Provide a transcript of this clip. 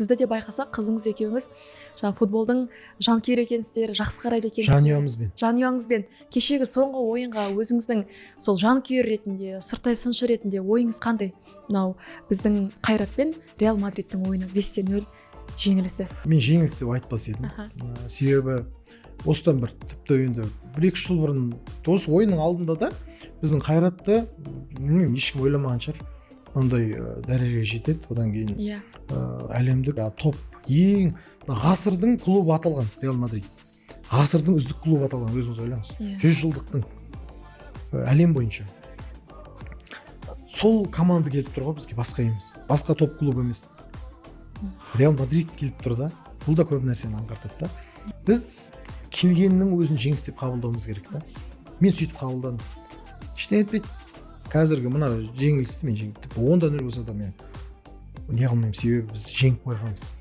Сізді де байқасақ, қызыңыз екеуіңіз жаңа футболдың жанкүйері екенсіздер, жақсы қарайды екенсіздер. Жанұяңызбен. Кешегі соңғы ойынға өзіңіздің сол жанкүйер ретінде, сырттай сыншы ретінде ойыңыз қандай? Мынау біздің Қайрат пен Реал Мадридтің ойыны 5-0 жеңілісі. Мен жеңіліс деп айтпас едім. Себебі осыдан бір тіпті енді 1-2 жыл бұрын осы ойынның алдында да біздің Қайратты білмеймін, ешкім ойламаған шығар. Ондай дәрежеге жетеді, одан кейін әлемдік топ ең ғасырдың клубы аталған Реал Мадрид. Ғасырдың үздік клубы аталған, өзіңіз ойлаңыз. 100 жылдықтың әлем бойынша. Сол команда келіп тұр ғой бізге, басқа емес. Басқа топ клуб емес. Реал Мадрид келіп тұр да. Бұл да көп нәрсені аңғартады да. Біз келгеннің өзін жеңіс деп қабылдауымыз керек та. Мен сөйтіп қабылдадым. Ештеңе етпейді. Қазіргі мына жеңілісті мен жеңіп, 10-0 болса да мен не қылмаймын, себебі біз жеңіп қойғанбыз.